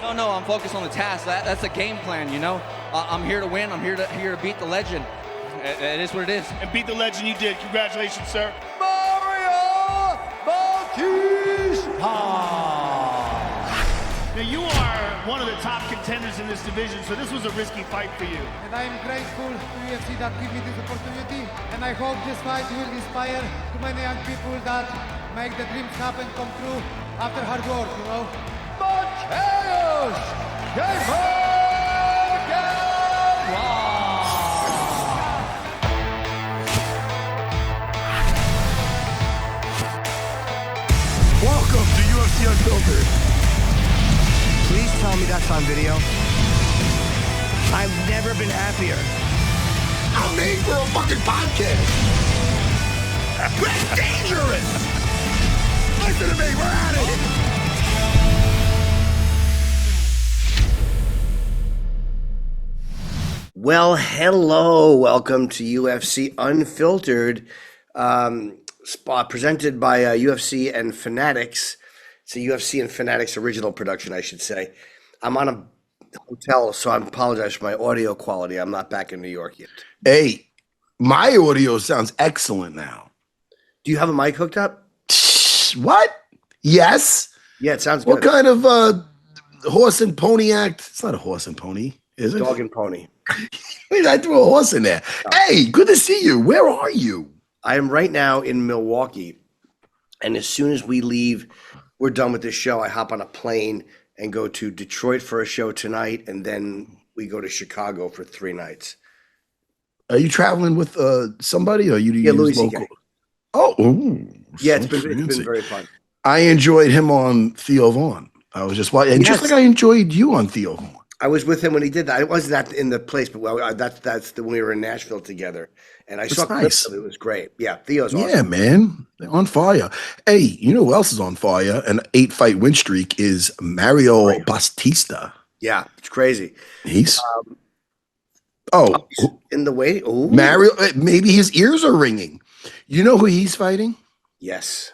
No, I'm focused on the task. That's a game plan, you know. I'm here to win. I'm here to beat the legend. It is what it is. And beat the legend you did. Congratulations, sir. Mario Bautista! Now, you are one of the top contenders in this division, so this was a risky fight for you. And I am grateful to UFC that give me this opportunity. And I hope this fight will inspire too many young people that make the dreams happen, come true after hard work, you know. Matheus Gamrot! Welcome to UFC Unfiltered. Please tell me that's on video. I've never been happier. I'm made for a fucking podcast. That's dangerous. Listen to me, we're at it. Well, hello. Welcome to UFC Unfiltered, presented by UFC and Fanatics. It's a UFC and Fanatics original production, I should say. I'm on a hotel, so I apologize for my audio quality. I'm not back in New York yet. Hey, my audio sounds excellent now. Do you have a mic hooked up? What? Yes. Yeah, it sounds good. What kind of horse and pony act? It's not a horse and pony, is it? Dog and pony. I threw a horse in there. Hey, good to see you. Where are you? I am right now in Milwaukee, and as soon as we leave, we're done with this show. I hop on a plane and go to Detroit for a show tonight, and then we go to Chicago for 3 nights. Are you traveling with somebody, or you? Yeah, Louis local? C.K. Oh, ooh, yeah, so it's been very fun. I enjoyed him on Theo Vaughn. I was just watching, and just like I enjoyed you on Theo Vaughn. I was with him when he did that. I wasn't that in the place, but that's when we were in Nashville together, and I saw clips of it. It was great. Yeah, Theo's awesome. Yeah, man, they're on fire. Hey, you know who else is on fire? An 8-fight win streak is Mario Bautista. Yeah, it's crazy. He's in the way. Ooh. Mario. Maybe his ears are ringing. You know who he's fighting? Yes.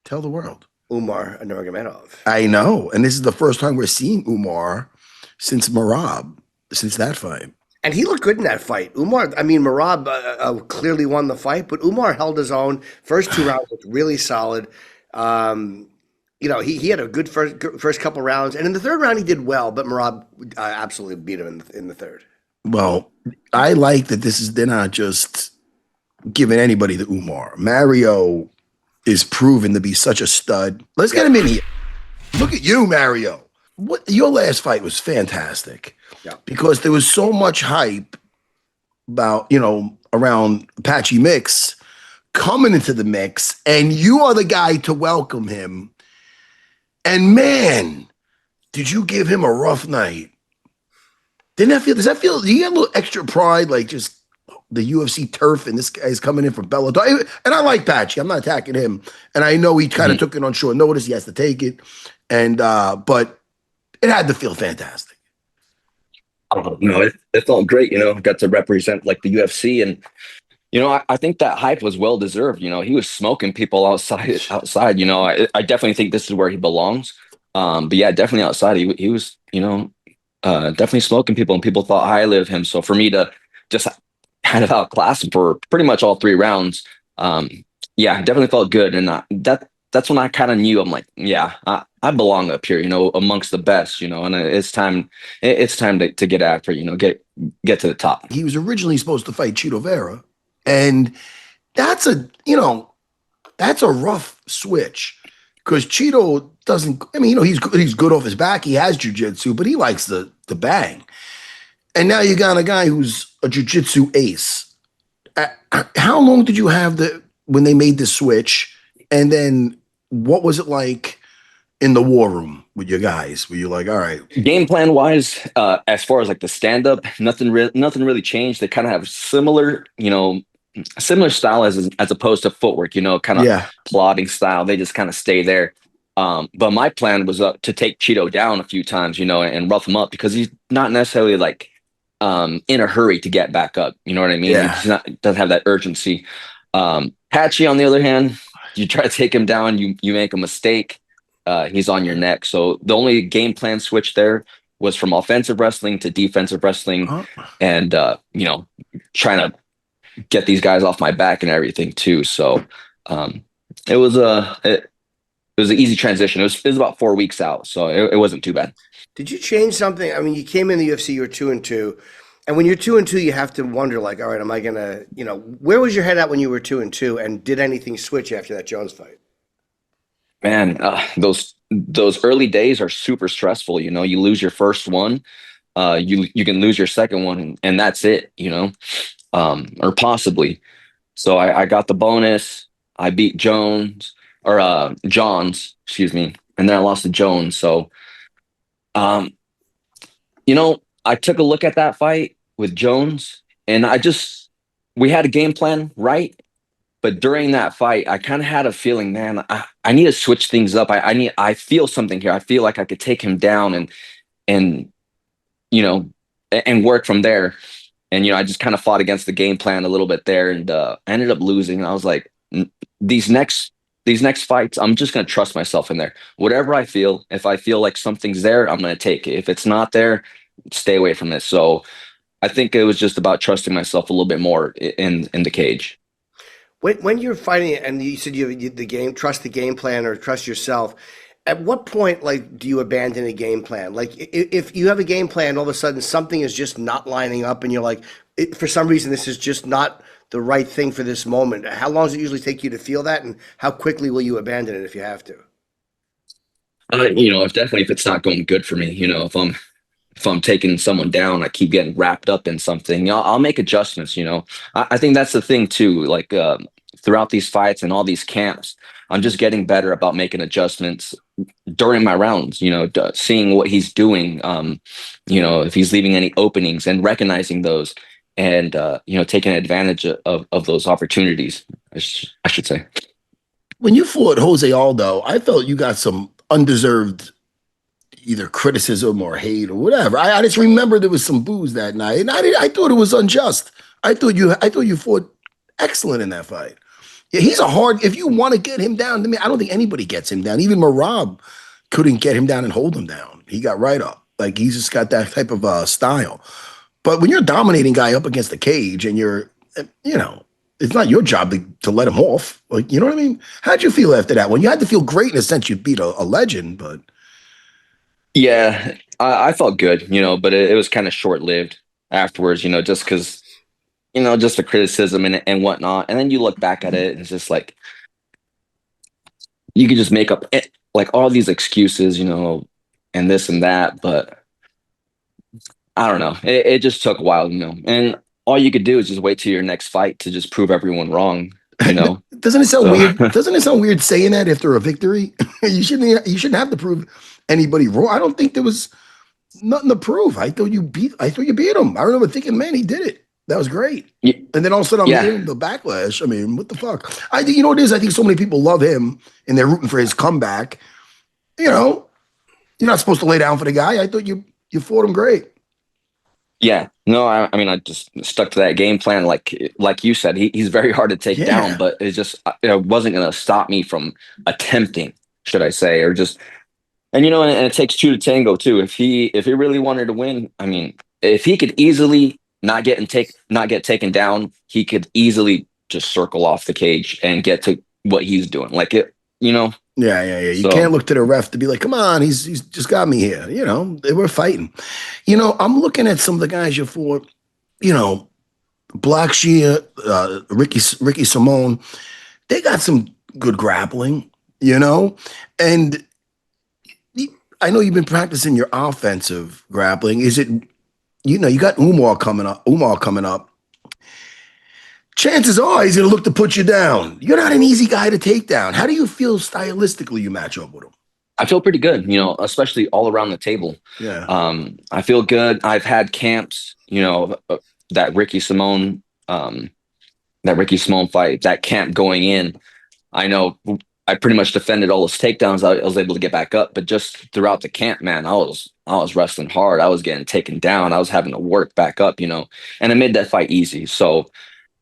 Tell the world. Umar Nurmagomedov. I know, and this is the first time we're seeing Umar since that fight. And he looked good in that fight. Merab clearly won the fight, but Umar held his own. First 2 rounds looked really solid. He had a good first couple rounds, and in the 3rd round he did well, but Merab absolutely beat him in the 3rd. Well, I like that they're not just giving anybody the Umar. Mario is proven to be such a stud. Let's get him in here. Look at you, Mario. Your last fight was fantastic. Yeah. Because there was so much hype about, around Apache Mix coming into the mix, and you are the guy to welcome him. And man, did you give him a rough night? Do you get a little extra pride, like just the UFC turf, and this guy's coming in from Bellator? And I like Patchy. I'm not attacking him. And I know he kind of took it on short notice. He has to take it. And but it had to feel fantastic. It felt great, got to represent like the UFC. And, I think that hype was well deserved. He was smoking people outside. I definitely think this is where he belongs. But yeah, definitely outside. He was, definitely smoking people, and people thought highly of him. So for me to just kind of outclass him for pretty much all 3 rounds, definitely felt good. And that's when I kind of knew, I'm like, I belong up here, amongst the best, and it's time to get after, get to the top. He was originally supposed to fight Chito Vera, and that's a rough switch, because Chito doesn't, he's good off his back. He has jiu-jitsu, but he likes the bang. And now you got a guy who's a jiu-jitsu ace. How long did you have when they made the switch? And then what was it like in the war room with your guys? Were you like, all right? Game plan wise, as far as like the stand-up, nothing really changed. They kind of have similar style as opposed to footwork, kind of plodding style. They just kind of stay there. But my plan was to take Chito down a few times, and rough him up, because he's not necessarily like in a hurry to get back up. You know what I mean? Yeah. He doesn't have that urgency. Patchy, on the other hand, you try to take him down, you make a mistake, he's on your neck. So the only game plan switch there was from offensive wrestling to defensive wrestling, and trying to get these guys off my back and everything too. So it was an easy transition. It was about 4 weeks out, so it wasn't too bad. Did you change something? I mean, you came in the UFC, you were 2-2. And when you're 2-2, you have to wonder, like, all right, am I going to, where was your head at when you were 2-2? And did anything switch after that Jones fight? Man, those early days are super stressful. You lose your first one, you can lose your second one, and that's it. Or possibly. So I got the bonus. I beat Johns, excuse me, and then I lost to Jones. So, I took a look at that fight with Jones, and we had a game plan, right? But during that fight, I kind of had a feeling, man, I need to switch things up. I feel something here. I feel like I could take him down and work from there. And, I just kind of fought against the game plan a little bit there, and I ended up losing. And I was like, these next fights, I'm just going to trust myself in there. Whatever I feel, if I feel like something's there, I'm going to take it. If it's not there, stay away from it. So I think it was just about trusting myself a little bit more in the cage. When you're fighting, and you said trust the game plan or trust yourself, at what point, like, do you abandon a game plan? Like, if you have a game plan, all of a sudden something is just not lining up, and you're like, for some reason, this is just not the right thing for this moment. How long does it usually take you to feel that, and how quickly will you abandon it if you have to? If it's not going good for me, if I'm taking someone down, I keep getting wrapped up in something, I'll make adjustments. I think that's the thing too. Like, throughout these fights and all these camps, I'm just getting better about making adjustments during my rounds, seeing what he's doing, if he's leaving any openings and recognizing those, and, taking advantage of those opportunities, I should say. When you fought Jose Aldo, I felt you got some undeserved either criticism or hate or whatever. I just remember there was some boos that night, and I thought it was unjust. I thought you fought excellent in that fight. Yeah, he's if you want to get him down, to me, I don't think anybody gets him down. Even Marab couldn't get him down and hold him down. He got right up. Like, he's just got that type of style. But when you're a dominating guy up against the cage and you're, it's not your job to let him off. Like, you know what I mean? How'd you feel after that one? You had to feel great in a sense you beat a legend, but. Yeah, I felt good, but it was kind of short-lived afterwards, just because, just the criticism and whatnot. And then you look back at it and it's just like, you could just make up like all these excuses, and this and that. But I don't know. It just took a while, and all you could do is just wait till your next fight to just prove everyone wrong, Doesn't it sound weird? Doesn't it sound weird saying that after a victory? You shouldn't have to prove anybody wrong. I don't think there was nothing to prove. I thought you beat him. I remember thinking, man, he did it. That was great. Yeah. And then all of a sudden I'm hearing the backlash. I mean, what the fuck? I think, what it is? I think so many people love him and they're rooting for his comeback. You're not supposed to lay down for the guy. I thought you fought him great. Yeah. No, I mean, I just stuck to that game plan. Like you said, he's very hard to take down, but it just, wasn't going to stop me from attempting, should I say, or just, and it takes two to tango too. If he really wanted to win, I mean, if he could easily not get taken down, he could easily just circle off the cage and get to what he's doing. Like it, Yeah. You can't look to the ref to be like, come on, he's just got me here. They were fighting. I'm looking at some of the guys you fought, Black Shea, Ricky Simone. They got some good grappling, and I know you've been practicing your offensive grappling. Is it, you got Umar coming up. Chances are he's going to look to put you down. You're not an easy guy to take down. How do you feel stylistically you match up with him? I feel pretty good, especially all around the table. Yeah. I feel good. I've had camps, that Ricky Simone fight, that camp going in. I know I pretty much defended all those takedowns. I was able to get back up, but just throughout the camp, man, I was wrestling hard. I was getting taken down. I was having to work back up, and it made that fight easy. So,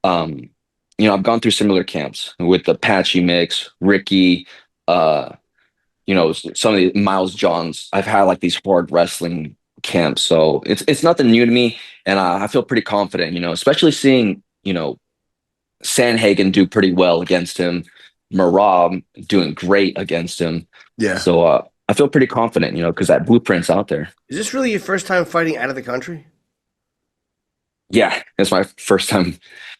I've gone through similar camps with the Apache mix, Ricky, some of the Miles Johns. I've had like these hard wrestling camps, so it's nothing new to me, and I feel pretty confident. Especially seeing Sandhagen do pretty well against him, Merab doing great against him. Yeah. So I feel pretty confident, because that blueprint's out there. Is this really your first time fighting out of the country? Yeah, it's my first time.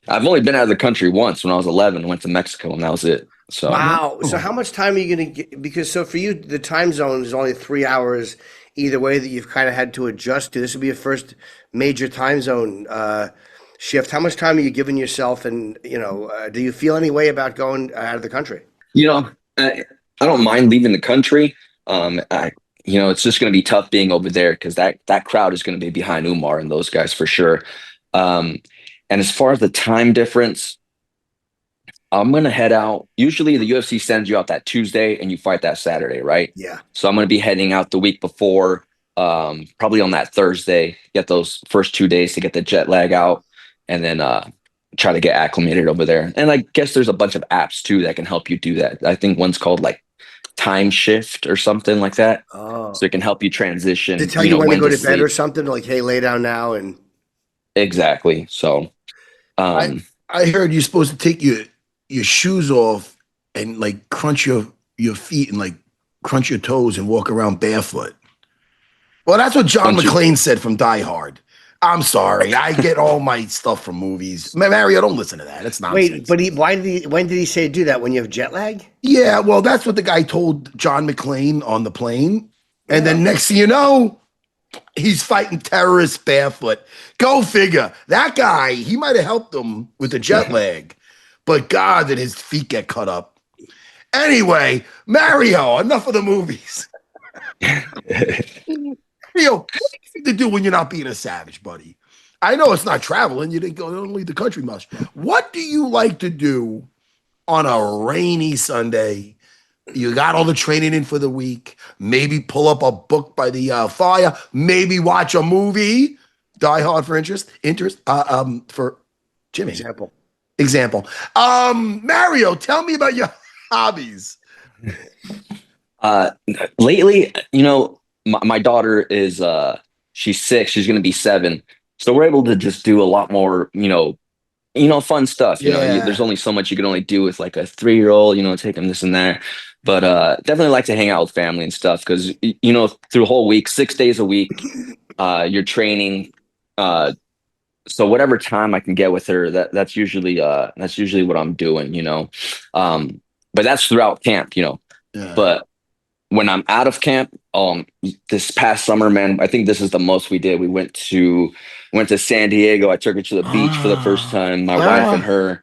I've only been out of the country once when I was 11. Went to Mexico, and that was it. So wow. So how much time are you going to get? Because so for you, the time zone is only 3 hours either way that you've kind of had to adjust to. This will be your first major time zone shift. How much time are you giving yourself? And, do you feel any way about going out of the country? I don't mind leaving the country. It's just going to be tough being over there because that crowd is going to be behind Umar and those guys for sure. And as far as the time difference, I'm going to head out. Usually the UFC sends you out that Tuesday and you fight that Saturday, right? Yeah. So I'm going to be heading out the week before, probably on that Thursday, get those first 2 days to get the jet lag out, and then try to get acclimated over there. And I guess there's a bunch of apps too that can help you do that. I think one's called like Time Shift or something like that. Oh. So it can help you transition. To tell you when to go to bed sleep. or something, like, hey, lay down now. And exactly. So I heard you're supposed to take your shoes off and like crunch your feet and like crunch your toes and walk around barefoot. Well, that's what John McClane said from Die Hard. I'm sorry. I get all my stuff from movies. Mario, don't listen to that. It's nonsense. Wait, but when did he say do that? When you have jet lag? Yeah, well, that's what the guy told John McClane on the plane. And then next thing you know, he's fighting terrorists barefoot. Go figure. That guy, he might have helped him with the jet lag. But God, did his feet get cut up. Anyway, Mario, enough of the movies. Mario, what do you think to do when you're not being a savage, buddy? I know it's not traveling. You don't leave the country much. What do you like to do on a rainy Sunday? You got all the training in for the week. Maybe pull up a book by the fire. Maybe watch a movie. Die Hard for interest. For Jimmy. Example. Mario, tell me about your hobbies. Lately, my daughter is she's 6. She's going to be 7. So we're able to just do a lot more, fun stuff. There's only so much you can only do with like a 3-year-old, take them this and that. But definitely like to hang out with family and stuff because, through the whole week, 6 days a week, you're training. So whatever time I can get with her, that's usually what I'm doing, but that's throughout camp, Yeah. But when I'm out of camp, this past summer, man, I think this is the most we did. We went to San Diego. I took her to the beach for the first time. My wife and her.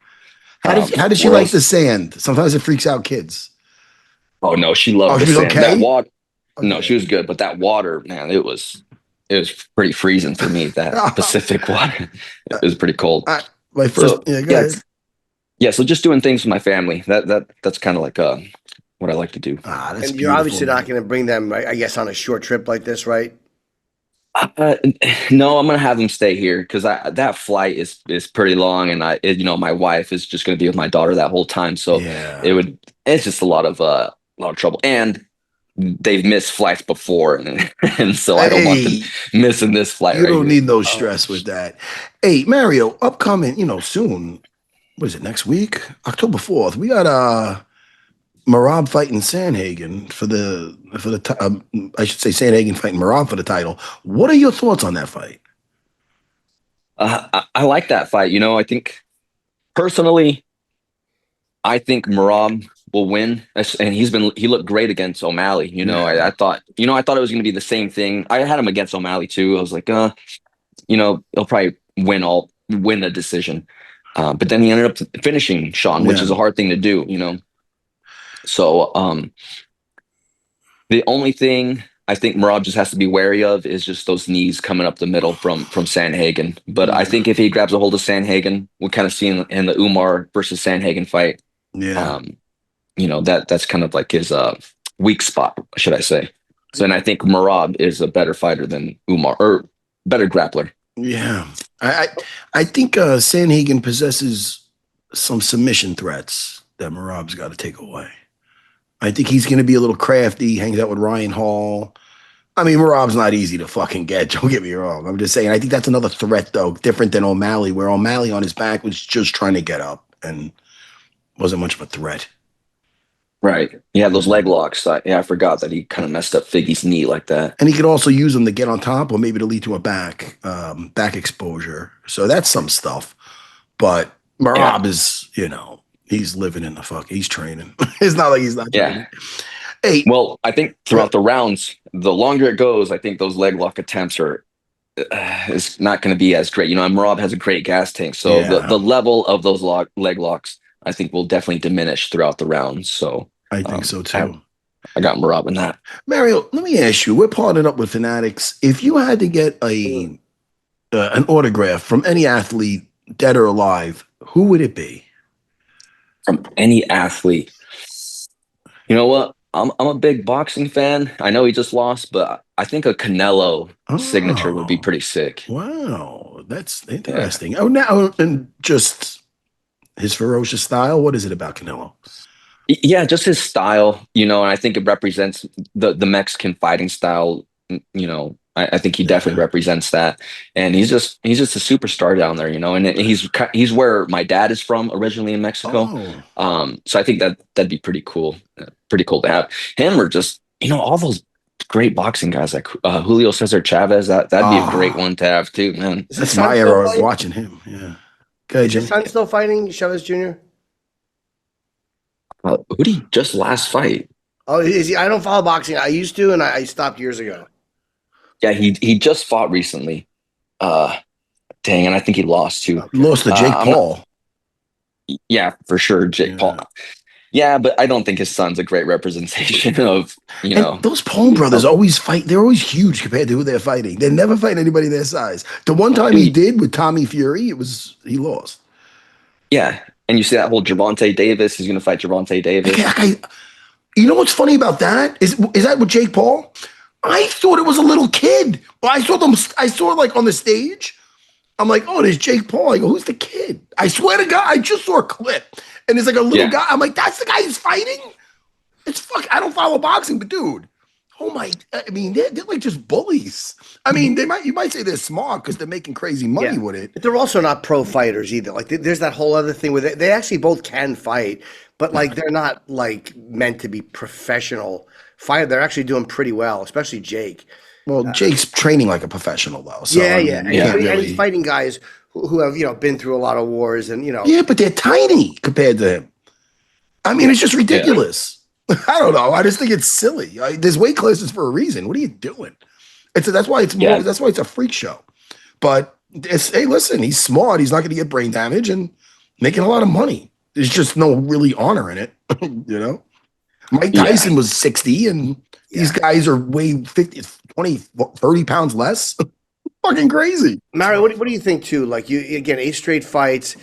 How does she like the sand? Sometimes it freaks out kids. Oh no, she loved the she was sand. okay? That water. Okay. No, she was good, but that water, man, it was pretty freezing for me. That Pacific water, it was pretty cold. My first, go ahead. Yeah. So just doing things with my family. That's kind of like what I like to do. That's and you're obviously not going to bring them, I guess, on a short trip like this, right? No, I'm going to have them stay here because that flight is pretty long, and my wife is just going to be with my daughter that whole time. So it's just a lot of trouble, and they've missed flights before, and so I don't want them missing this flight. You don't need no stress with that. Hey, Mario, upcoming, soon. What is it? Next week, October 4th. We got Merab fighting Sandhagen for the I should say Sandhagen fighting Merab for the title. What are your thoughts on that fight? I like that fight. I think personally, I think Merab will win, and he looked great against O'Malley. I thought it was going to be the same thing. I had him against O'Malley too. I was like, he'll probably win the decision. But then he ended up finishing Sean, which is a hard thing to do. So the only thing I think Merab just has to be wary of is just those knees coming up the middle from Sandhagen. But I think if he grabs a hold of Sandhagen, we'll kind of see in the Umar versus Sandhagen fight. Yeah. That's kind of like his weak spot, should I say. So and I think Merab is a better fighter than Umar, or better grappler. Yeah. I think Sandhagen possesses some submission threats that Merab's got to take away. I think he's going to be a little crafty, hangs out with Ryan Hall. I mean, Merab's not easy to fucking get. Don't get me wrong. I'm just saying, I think that's another threat, though, different than O'Malley, where O'Malley on his back was just trying to get up and wasn't much of a threat. Right. Yeah, those leg locks. I forgot that he kind of messed up Figgy's knee like that. And he could also use them to get on top or maybe to lead to a back exposure. So that's some stuff. But Merab is, he's living in the fuck. He's training. It's not like he's not training. Hey. Well, I think throughout the rounds, the longer it goes, I think those leg lock attempts is not going to be as great. And Merab has a great gas tank. So the level of those leg locks, I think, will definitely diminish throughout the rounds. So I think so too. I got Merab in that. Mario, let me ask you, we're partnered up with Fanatics. If you had to get an autograph from any athlete, dead or alive, who would it be? From any athlete. You know what? I'm a big boxing fan. I know he just lost, but I think a Canelo signature would be pretty sick. Wow, that's interesting. Oh, now and just his ferocious style. What is it about Canelo? Yeah, just his style. And I think it represents the Mexican fighting style. I think he definitely represents that, and he's just a superstar down there. And he's where my dad is from originally in Mexico. So I think that'd be pretty cool. Pretty cool to have him, or just all those great boxing guys like Julio Cesar Chavez. That'd be a great one to have too, man. That's my era of watching him. Yeah. Okay, is his son still fighting, Chavez Jr.? Who did he just last fight? Oh, is he? I don't follow boxing. I used to, and I stopped years ago. Yeah, he just fought recently. And I think he lost too. Lost to Jake Paul. Yeah, for sure, Jake Paul. Yeah, but I don't think his son's a great representation of, And those Paul brothers always fight. They're always huge compared to who they're fighting. They never fight anybody their size. The one time he did with Tommy Fury, he lost. Yeah, and you see that whole Gervonta Davis. He's going to fight Gervonta Davis. You know what's funny about that? Is that with Jake Paul? I thought it was a little kid. Well, I saw like on the stage. I'm like, oh, there's Jake Paul. I go, who's the kid? I swear to God, I just saw a clip. And it's like a little guy. I'm like, that's the guy who's fighting? I don't follow boxing, but dude, they're like just bullies. I mean, you might say they're smart because they're making crazy money with it. But they're also not pro fighters either. Like there's that whole other thing where they actually both can fight, but like they're not like meant to be professional fighters. They're actually doing pretty well, especially Jake. Well, Jake's training like a professional though. So, And he's fighting guys who have been through a lot of wars and Yeah, but they're tiny compared to him. I mean, it's just ridiculous. I don't know. I just think it's silly. There's weight classes for a reason. What are you doing? That's why it's a freak show. But hey, listen, he's smart. He's not going to get brain damage and making a lot of money. There's just no really honor in it. Mike Tyson was 60 and these guys are way 50, 20, 30 pounds less. Fucking crazy. Mario, what do you think too? Like again, 8 straight fights.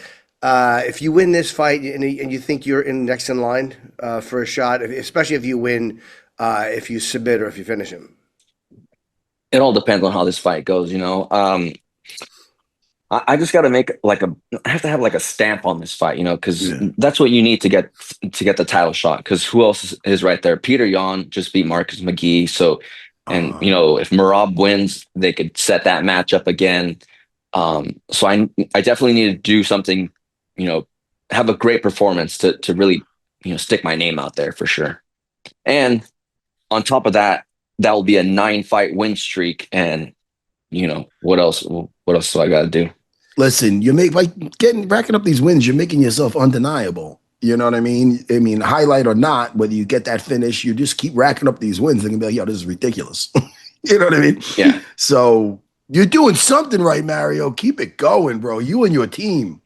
If you win this fight and you think you're next in line for a shot, especially if you win, if you submit or if you finish him. It all depends on how this fight goes, I just got to make I have to have like a stamp on this fight, because that's what you need to get the title shot. Because who else is right there? Peter Yan just beat Marcus McGee, so. And, if Merab wins, they could set that match up again. So I definitely need to do something, have a great performance to really, stick my name out there for sure. And on top of that, that will be a 9-fight win streak. And, what else do I got to do? Listen, racking up these wins, you're making yourself undeniable. You know what I mean? Highlight or not, whether you get that finish, you just keep racking up these wins. They're going to be like, yo, this is ridiculous. You know what I mean? Yeah. So you're doing something right, Mario. Keep it going, bro. You and your team.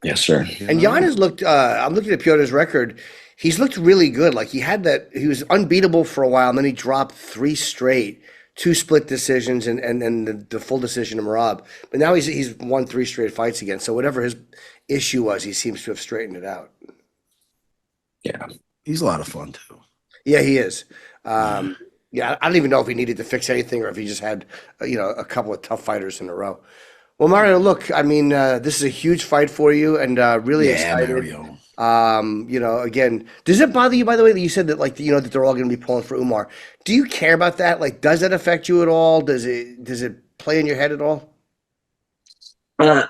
Yes, sir. And Jan has looked, I'm looking at Piotr's record. He's looked really good. Like he was unbeatable for a while, and then he dropped 3 straight, 2 split decisions and then the full decision to Merab. But now he's won 3 straight fights again. So whatever his issue was, he seems to have straightened it out. Yeah. He's a lot of fun too. Yeah, he is. I don't even know if he needed to fix anything or if he just had, a couple of tough fighters in a row. Well, Mario, look, this is a huge fight for you and really excited. Mario. Again, does it bother you, by the way, that you said that, like, that they're all going to be pulling for Umar? Do you care about that? Like, does that affect you at all? Does it play in your head at all? No,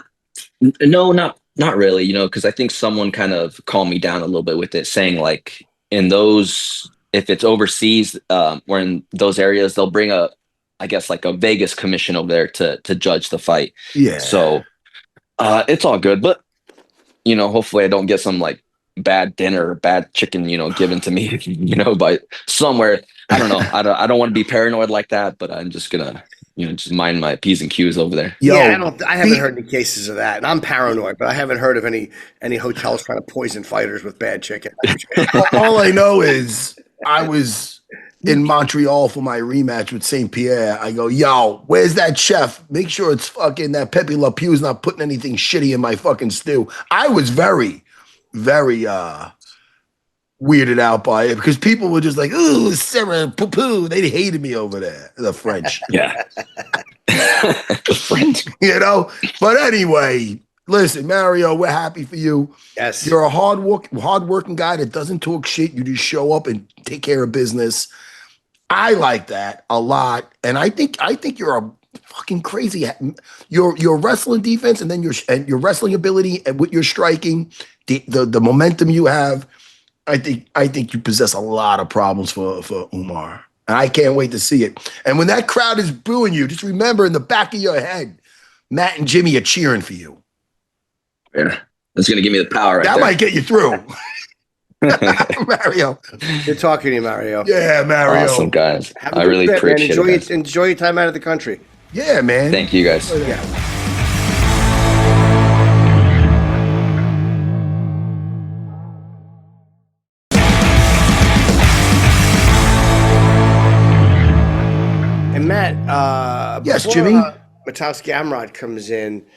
not really, because I think someone kind of calmed me down a little bit with it, saying like in those, if it's overseas, or in those areas, they'll bring I guess like a Vegas commission over there to judge the fight. Yeah. So it's all good, but hopefully I don't get some like bad dinner or bad chicken, given to me, by somewhere. I don't know. I don't want to be paranoid like that, but I'm just gonna, just mind my P's and Q's over there. Yo, I haven't heard any cases of that, and I'm paranoid, but I haven't heard of any hotels trying to poison fighters with bad chicken. all I know is I was in Montreal for my rematch with St. Pierre. I go, yo, where's that chef? Make sure it's fucking that Pepe Le Pew's not putting anything shitty in my fucking stew. I was very, very weirded out by it because people were just like, ooh, Serra, poo-poo. They hated me over there, the French. Yeah. The French, But anyway, listen, Mario, we're happy for you. Yes. You're a hard-working guy that doesn't talk shit. You just show up and take care of business. I like that a lot, and I think you're a fucking crazy. Your wrestling defense, and then your wrestling ability, and with your striking, the momentum you have. I think you possess a lot of problems for Umar, and I can't wait to see it. And when that crowd is booing you, just remember in the back of your head, Matt and Jimmy are cheering for you. Yeah, that's gonna give me the power. Right that there. might get you through. Mario. Good talking to you, Mario. Yeah, Mario. Awesome, guys. Have a I good really trip, appreciate man. it. Guys. Enjoy your time out of the country. Yeah, man. Thank you, guys. Yeah. And Matt, Yes, before, Jimmy. Mateusz Gamrot comes in,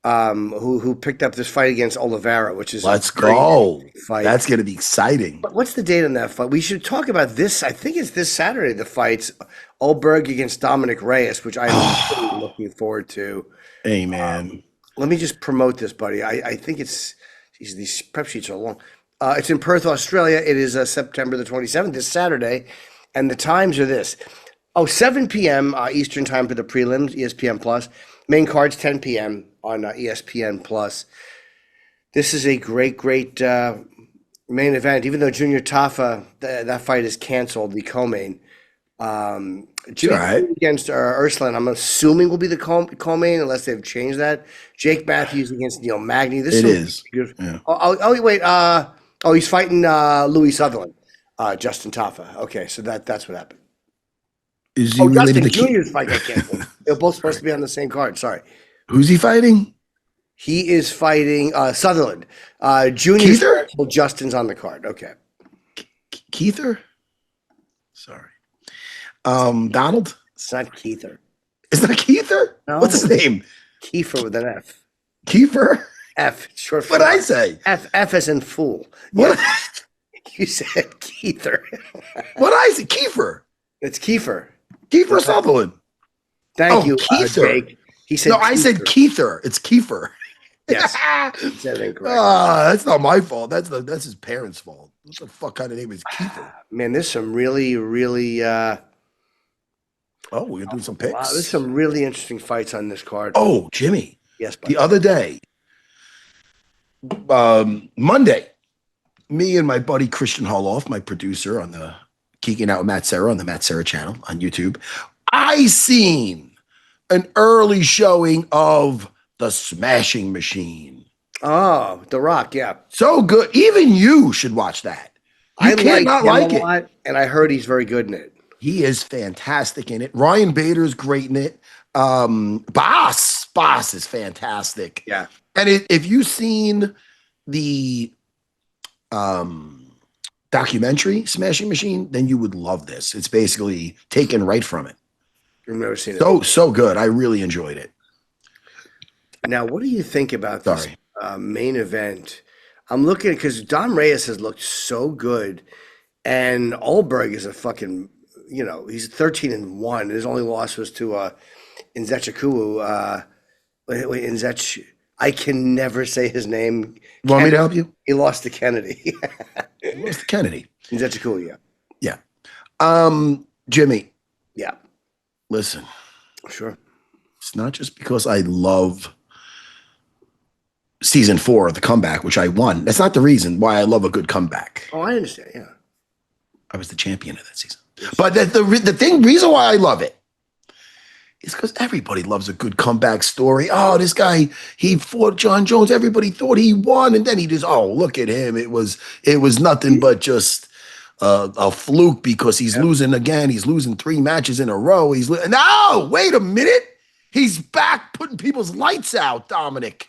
who picked up this fight against Oliveira, which is Let's a great go. fight. That's going to be exciting. But what's the date on that fight? We should talk about this. I think it's this Saturday. The fights, Ulberg against Dominick Reyes, which I'm really looking forward to. Hey, man. Let me just promote this, buddy. I think it's these prep sheets are long. It's in Perth, Australia. It is September the 27th, this Saturday, and the times are this. 7 p.m. Eastern time for the prelims, ESPN Plus. Main card's 10 p.m. on ESPN Plus. This is a great main event. Even though Junior Tafa, that fight is canceled, the co-main. Jimmy right. against Urslan, I'm assuming will be the co-main unless they've changed that. Jake Matthews against Neil Magny. It is. Yeah. Wait. He's fighting Louis Sutherland, Justin Tafa. Okay, so that's what happened. Is he Justin related to Jr.'s fight got canceled. They're both supposed to be on the same card. Sorry. Who's he fighting? He is fighting Sutherland. Junior's canceled, Justin's on the card. Okay. Keither? Sorry. Donald? It's not Keither. Is that Keither? No. What's his name? Kiefer with an F. Kiefer? F. Short for What did I say? F as in fool. What? You said Keither. What did I say? Kiefer. It's Kiefer. Kiefer Sutherland. Thank you, Keither. Jake. He said No, I said Keither. It's Kiefer. Yes. You said it incorrect. That's not my fault. That's his parents' fault. What the fuck kind of name is Kiefer? Man, there's some really Oh, we're gonna do some picks. wow, there's some really interesting fights on this card. Oh, Jimmy. Yes, buddy. The other day, Monday, me and my buddy Christian Holoff, my producer on the Geeking Out with Matt Serra on the Matt Serra channel on YouTube, I seen an early showing of The Smashing Machine. Oh, The Rock, yeah. So good. Even you should watch that. You can't not like him a it. lot, and I heard he's very good in it. He is fantastic in it. Ryan Bader's great in it. Boss is fantastic. Yeah. And if you've seen the documentary Smashing Machine, then you would love this. It's basically taken right from it. I've never seen it. So good. I really enjoyed it. Now, what do you think about this main event? I'm looking because Dom Reyes has looked so good, and Ulberg is a fucking, he's 13-1. His only loss was to Nzechukwu. I can never say his name. Want me to help you? He lost to Kennedy. He lost to Kennedy. He's actually cool, yeah. Yeah. Jimmy, Yeah, listen. sure. It's not just because I love season 4 of the comeback, which I won. That's not the reason why I love a good comeback. Oh, I understand, yeah. I was the champion of that season. But the reason why I love it is because everybody loves a good comeback story. Oh, this guy, he fought John Jones. Everybody thought he won, and then he just, oh, look at him. It was nothing but just a fluke because he's losing again. He's losing 3 matches in a row. No, wait a minute. He's back putting people's lights out, Dominic.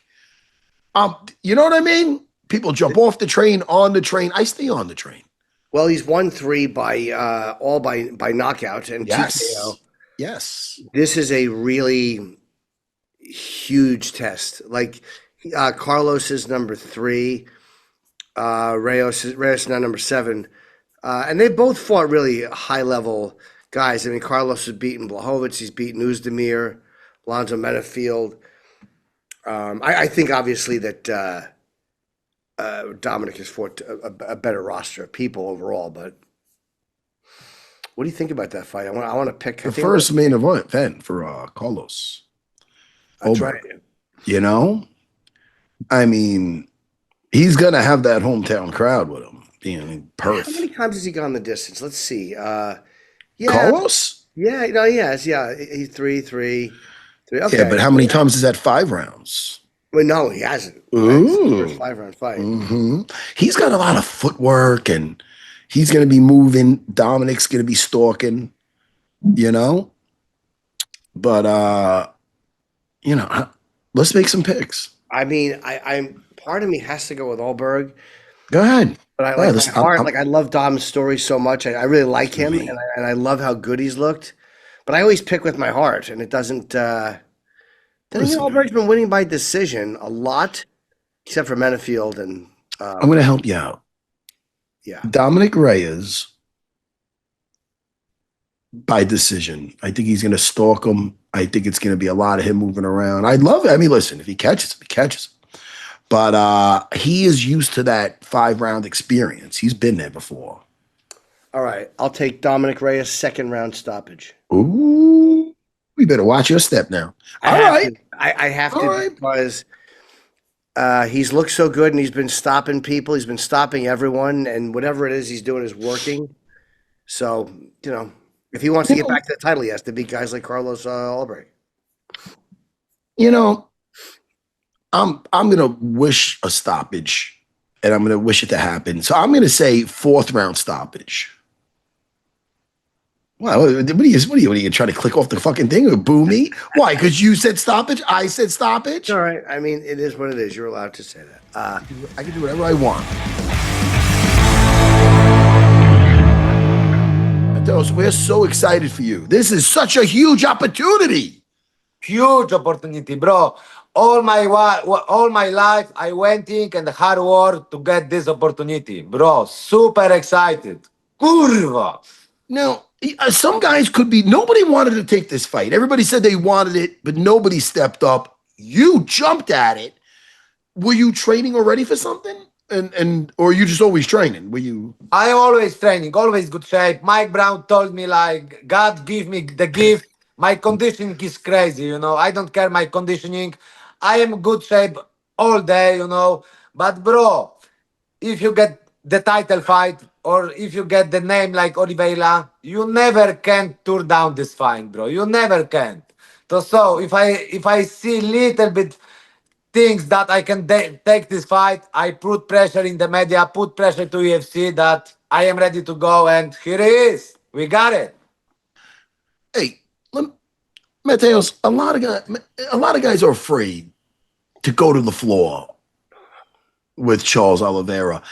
You know what I mean? People jump off the train, on the train. I stay on the train. Well, he's won 3 by knockout and TKO. Yes. This is a really huge test. Like Carlos is number 3, Reyes is now number 7, and they both fought really high level guys. I mean, Carlos has beaten Blachowicz, he's beaten Uzdemir, Alonzo Menafield. I think obviously that Dominick has fought a better roster of people overall, but. What do you think about that fight? I want to pick the first main event for Carlos. That's right. You know, I mean, he's gonna have that hometown crowd with him. Being Perth. How many times has he gone the distance? Let's see. Yeah, Carlos. Yeah, no, yes, yeah. He's 3. Okay. Yeah, but how many times is that 5 rounds? Well, no, he hasn't. Ooh. First 5-round fight. Mm-hmm. He's got a lot of footwork and. He's going to be moving. Dominick's going to be stalking, you know? But, let's make some picks. I mean, I'm part of me has to go with Ulberg. Go ahead. But I like my heart. Like, I love Dom's story so much. I really like him, and I love how good he's looked. But I always pick with my heart, and it doesn't then again, Ulberg's been winning by decision a lot, except for Menafield. And I'm going to help you out. Yeah. Dominick Reyes by decision. I think he's going to stalk him. I think it's going to be a lot of him moving around. I'd love it. I mean, listen, if he catches him, he catches him. But he is used to that 5-round experience. He's been there before. All right. I'll take Dominick Reyes 2nd round stoppage. Ooh. We better watch your step now. All right. I have to because he's looked so good and he's been stopping people. He's been stopping everyone, and whatever it is he's doing is working. So, if he wants to get back to the title, he has to beat guys like Carlos Ulberg. I'm going to wish a stoppage, and I'm going to wish it to happen. So I'm going to say 4th round stoppage. Well, what are you trying to click off the fucking thing or boo me? Why? Because you said stoppage? I said stoppage? All right. I mean, it is what it is. You're allowed to say that. I can do whatever I want. Matheus, we're so excited for you. This is such a huge opportunity. Huge opportunity, bro. All my life, I went in and hard work to get this opportunity, bro. Super excited. Kurva. Now, some guys nobody wanted to take this fight. Everybody said they wanted it, but nobody stepped up. You jumped at it. Were you training already for something? Or are you just always training? I am always training, always good shape. Mike Brown told me, like, God give me the gift. My conditioning is crazy, I don't care my conditioning. I am good shape all day, But, bro, if you get the title fight, or if you get the name like Oliveira, you never can turn down this fight, bro. You never can. So if I see little bit things that I can take this fight, I put pressure in the media, put pressure to UFC that I am ready to go, and here it is. We got it. Hey, Matheus, a lot of guys are afraid to go to the floor with Charles Oliveira.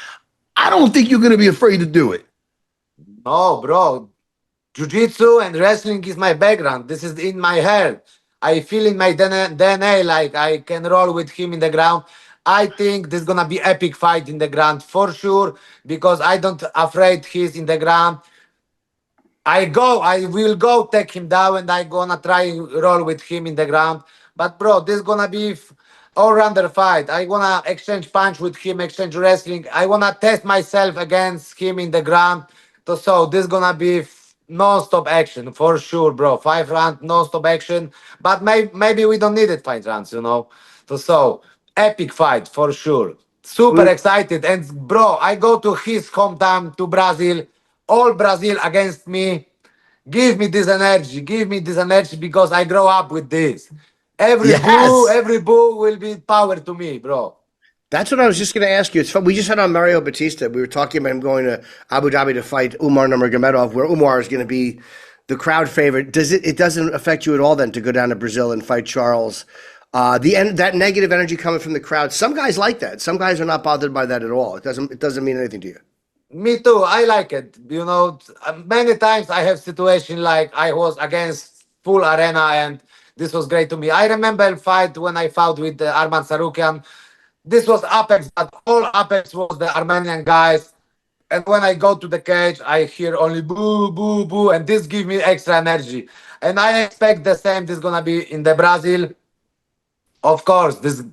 I don't think you're going to be afraid to do it. No, bro. Jiu-jitsu and wrestling is my background. This is in my head. I feel in my DNA like I can roll with him in the ground. I think this is going to be epic fight in the ground for sure because I don't afraid he's in the ground. I will go take him down and I going to try roll with him in the ground. But, bro, this is going to be all-rounder fight. I wanna exchange punch with him, exchange wrestling. I wanna test myself against him in the ground. So this gonna be non-stop action for sure, bro. 5 round non-stop action. But maybe we don't need it 5 rounds, you know. So epic fight for sure. Super excited. And bro, I go to his hometown to Brazil. All Brazil against me. Give me this energy. Give me this energy because I grow up with this. Yes. Every boo will be power to me, bro. That's what I was just going to ask you. It's fun. We just had on Mario Bautista. We were talking about him going to Abu Dhabi to fight Umar Nurmagomedov, where Umar is going to be the crowd favorite. It doesn't affect you at all then to go down to Brazil and fight Charles? That negative energy coming from the crowd. Some guys like that. Some guys are not bothered by that at all. It doesn't mean anything to you. Me too. I like it. You know, many times I have situation like I was against full arena and this was great to me. I remember a fight when I fought with Arman Sarukian. This was Apex, but all Apex was the Armenian guys. And when I go to the cage, I hear only boo, boo, boo, and this gives me extra energy. And I expect the same. This is gonna be in the Brazil. Of course, this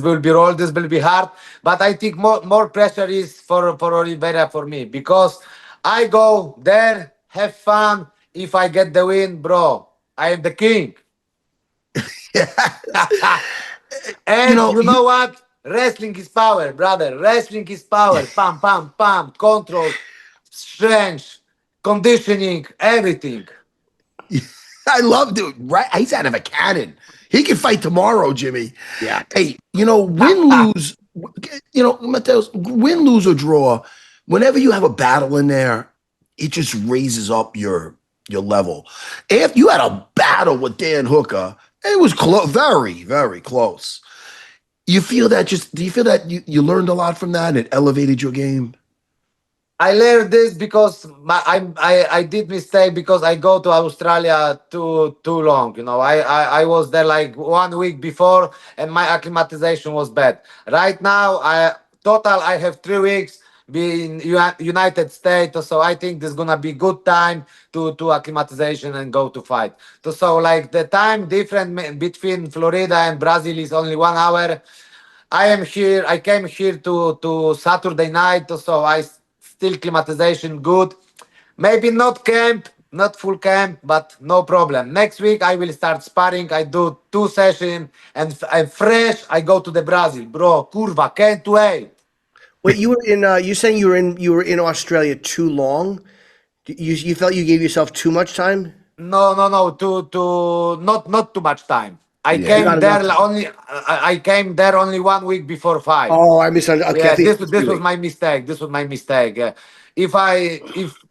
will be rolled. This will be hard, but I think more pressure is for Oliveira for me because I go there, have fun. If I get the win, bro, I am the king. And you know what? Wrestling is power, brother. Wrestling is power. Pam, pam, pam. Control, strength, conditioning, everything. I love dude. Right? He's out of a cannon. He can fight tomorrow, Jimmy. Yeah. Hey, win, lose, Matheus, win, lose, or draw, whenever you have a battle in there, it just raises up your level. If you had a battle with Dan Hooker, it was close, very, very close. Do you feel that you learned a lot from that and it elevated your game? I learned this because I did mistake because I go to Australia too long. You know, I was there like 1 week before and my acclimatization was bad. Right now, I have 3 weeks being United States, so I think this is gonna be good time to acclimatization and go to fight. So like the time different between Florida and Brazil is only 1 hour. I am here. I came here to Saturday night, so I still climatization good. Maybe not camp, not full camp, but no problem. Next week I will start sparring. I do 2 sessions and I'm fresh. I go to the Brazil, bro. Curva, can't wait. Wait, you were in? You saying you were in Australia too long? You felt you gave yourself too much time? No. Not too much time. I Yeah. came Not there enough time. only. I came there only 1 week before fight. Oh, I misunderstood. Okay, I Yeah, think this was my mistake. This was my mistake. If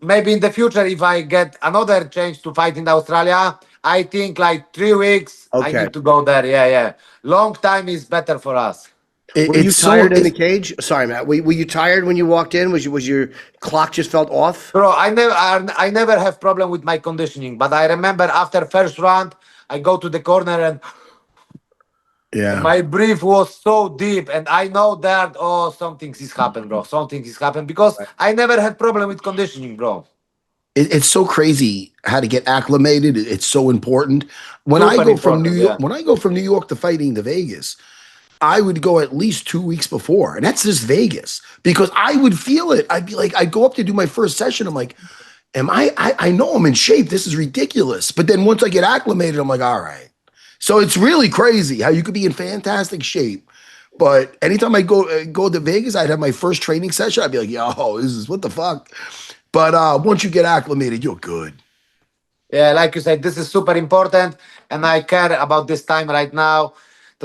maybe in the future, if I get another chance to fight in Australia, I think like 3 weeks. I Okay. need to go there. Yeah. Long time is better for us. Were you It's tired in the cage? Sorry, Matt. Were you tired when you walked in? Was your clock just felt off? Bro, I never have problem with my conditioning, but I remember after first round, I go to the corner and yeah. my breath was so deep, and I know that something is happened, bro. Something is happened because I never had problem with conditioning, bro. It's so crazy how to get acclimated. It's so important. When I Super go from New important, York, yeah. when I go from New York to fighting to Vegas, I would go at least 2 weeks before, and that's just Vegas because I would feel it. I'd be like, I'd go up to do my first session. I'm like, I know I'm in shape. This is ridiculous. But then once I get acclimated, I'm like, all right. So it's really crazy how you could be in fantastic shape. But anytime I go to Vegas, I'd have my first training session. I'd be like, yo, this is what the fuck. But once you get acclimated, you're good. Yeah, like you said, this is super important, and I care about this time right now.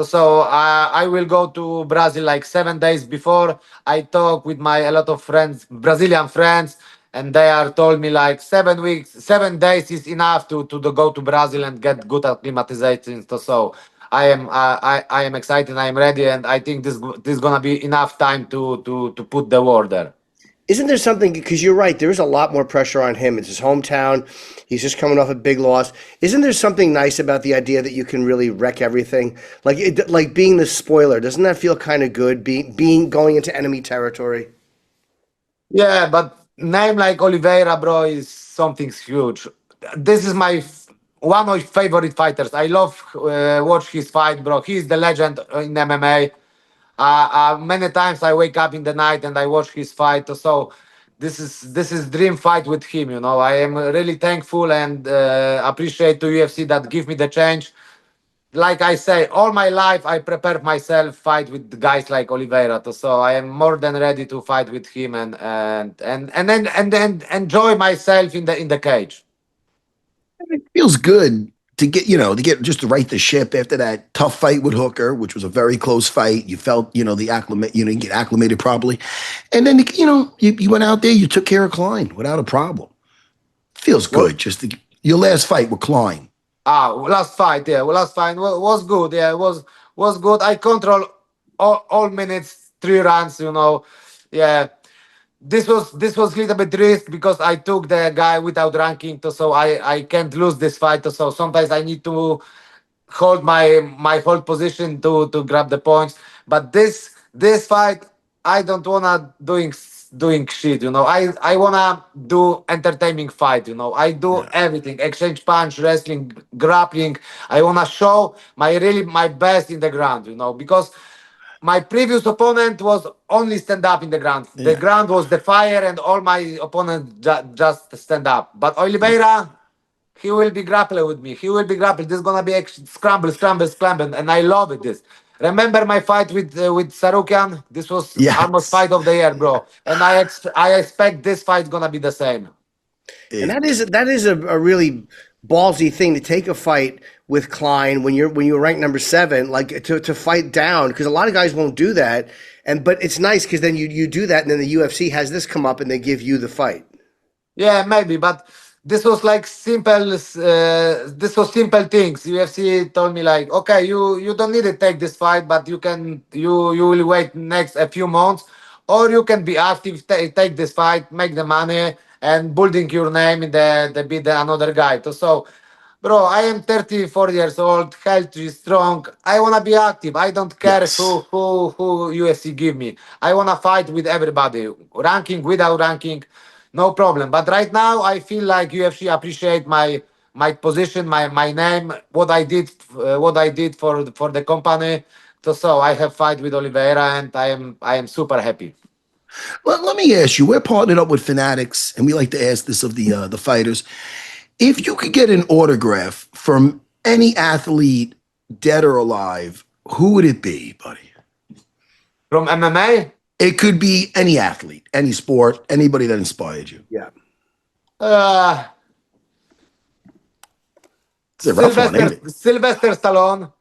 So I will go to Brazil like 7 days before. I talk with a lot of friends, Brazilian friends, and they are told me like 7 weeks, 7 days is enough to go to Brazil and get good acclimatization. So I am excited, I am ready, and I think this gonna be enough time to put the word there. Isn't there something, because you're right, there's a lot more pressure on him. It's his hometown. He's just coming off a big loss. Isn't there something nice about the idea that you can really wreck everything? Like being the spoiler, doesn't that feel kind of good, going into enemy territory? Yeah, but name like Oliveira, bro, is something huge. This is my one of my favorite fighters. I love watch his fight, bro. He's the legend in MMA. Many times I wake up in the night and I watch his fight. So this is dream fight with him. You know, I am really thankful and appreciate to UFC that give me the chance. Like I say, all my life I prepared myself fight with guys like Oliveira. So I am more than ready to fight with him and enjoy myself in the cage. It feels good to get just to right the ship after that tough fight with Hooker, which was a very close fight. You felt, you didn't get acclimated properly. And then, you went out there, you took care of Klein without a problem. Feels good. Your last fight with Klein. Last fight, yeah. Last fight was good. Yeah, was good. I control all minutes, 3 rounds. Yeah. This was a little bit risk because I took the guy without ranking, so I can't lose this fight. So sometimes I need to hold my whole position to grab the points. But this fight, I don't wanna doing shit. I wanna do entertaining fight. I do everything: exchange punch, wrestling, grappling. I wanna show my best in the ground. Because my previous opponent was only stand up in the ground. The ground was the fire, and all my opponents just stand up. But Oliveira, he will be grappling with me. He will be grappling. This is gonna be scramble, and I love it. This. Remember my fight with Sarukian? This was almost fight of the year, bro. And I expect this fight gonna be the same. And that is a really ballsy thing to take a fight with Klein when you're ranked number 7, like to fight down, because a lot of guys won't do that. But it's nice because then you do that, and then the UFC has this come up and they give you the fight. Yeah, maybe, but this was like simple. This was simple things. UFC told me like, okay, you don't need to take this fight, but you will wait next a few months, or you can be active, take this fight, make the money, and building your name in the beat another guy. So, bro, I am 34 years old, healthy, strong. I wanna be active. I don't care who UFC give me. I wanna fight with everybody, ranking, without ranking. No problem. But right now, I feel like UFC appreciate my position, my name, what I did for the company. So I have fight with Oliveira, and I am super happy. Well, let me ask you. We're partnered up with Fanatics, and we like to ask this of the fighters. If you could get an autograph from any athlete, dead or alive, who would it be, buddy? From MMA? It could be any athlete, any sport, anybody that inspired you. Yeah. Sylvester Stallone.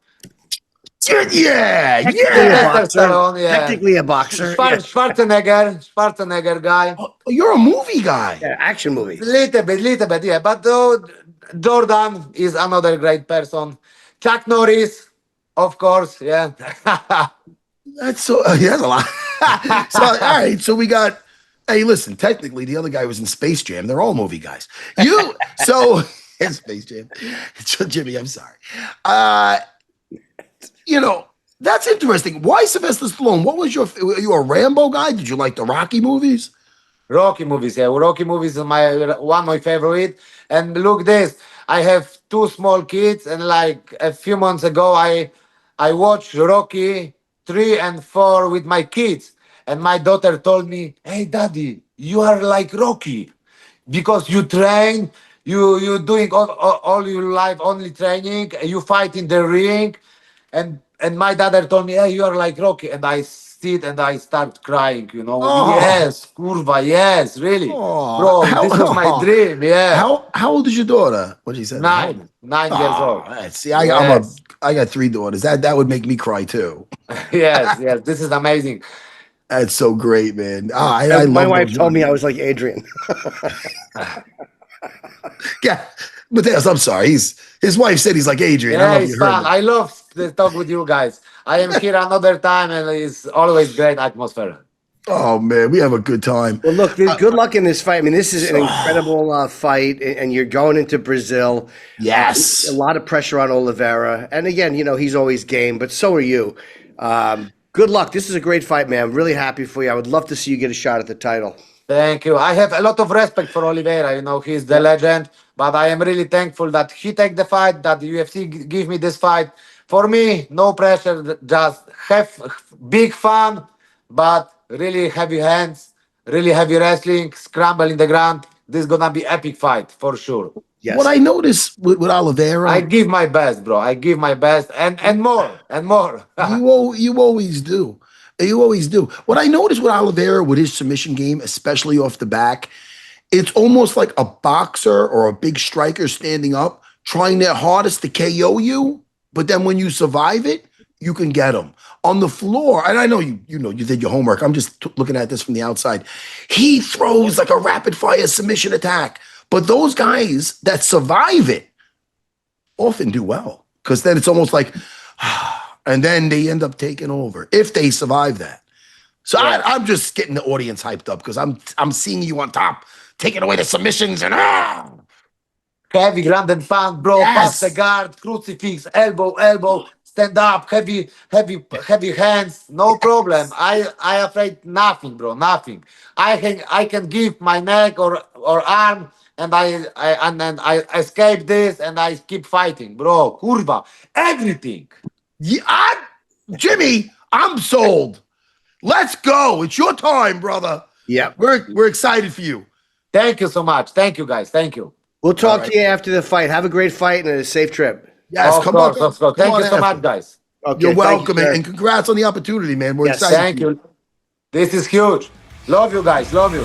Yeah. Technically a boxer. Schwarzenegger guy. Oh, you're a movie guy. Yeah, action movies. Little bit, yeah. But Jordan is another great person. Chuck Norris, of course, yeah. That's so. That's a lot. So, all right. So we got. Hey, listen. Technically, the other guy was in Space Jam. They're all movie guys. In Space Jam. Jimmy, I'm sorry. That's interesting. Why Sylvester Stallone? What was were you a Rambo guy? Did you like the Rocky movies? Rocky movies, yeah. Rocky movies is one of my favorite. And look this, I have 2 small kids, and like a few months ago, I watched Rocky 3 and 4 with my kids, and my daughter told me, "Hey, Daddy, you are like Rocky, because you train, you doing all your life only training, you fight in the ring." And my daughter told me, "Hey, you are like Rocky," and I sit and I start crying. Oh. Yes, kurva, yes, really, bro. This was my dream. Yeah. How old is your daughter? What did you say? 9 years old. See, I got 3 daughters. That would make me cry too. yes. This is amazing. That's so great, man. My wife told me I was like Adrian. Yeah, Matheus, I'm sorry. His wife said he's like Adrian. Yeah, it's fun. I love to talk with you guys. I am here another time, and it's always great atmosphere. Oh man, we have a good time. Well, look, good luck in this fight. I mean, this is an incredible fight, and you're going into Brazil. Yes, a lot of pressure on Oliveira, and again, he's always game, but so are you. Good luck. This is a great fight, man. I'm really happy for you. I would love to see you get a shot at the title. Thank you. I have a lot of respect for Oliveira. He's the legend. but I am really thankful that he take the fight, that the UFC give me this fight. For me, no pressure, just have big fun, but really heavy hands, really heavy wrestling, scramble in the ground. This is gonna be epic fight for sure. Yes. What I noticed with Oliveira, I give my best, bro. I give my best, and more and more. you always do. You always do. What I noticed with Oliveira, with his submission game, especially off the back, it's almost like a boxer or a big striker standing up, trying their hardest to KO you. But then when you survive it, you can get them on the floor. And I know you did your homework. I'm just looking at this from the outside. He throws like a rapid fire submission attack. But those guys that survive it often do well, because then it's almost like, and then they end up taking over if they survive that. So I'm just getting the audience hyped up because I'm seeing you on top, taking away the submissions and Heavy ground and pound, bro. Yes. Pass the guard, crucifix, elbow, stand up, heavy hands, no problem. I afraid nothing, bro, nothing. I can give my neck or arm, and I escape this and I keep fighting, bro. Kurva, everything. Yeah, Jimmy, I'm sold. Let's go. It's your time, brother. Yeah. We're excited for you. Thank you so much. Thank you, guys. Thank you. We'll talk to you after the fight. Have a great fight and a safe trip. Yes, Of come course, on. of course. Come Thank on you so after. much, guys. Okay, You're thank welcome, you, sir. and congrats on the opportunity, man. We're Yes, excited. Thank for you. This is huge. Love you guys. Love you.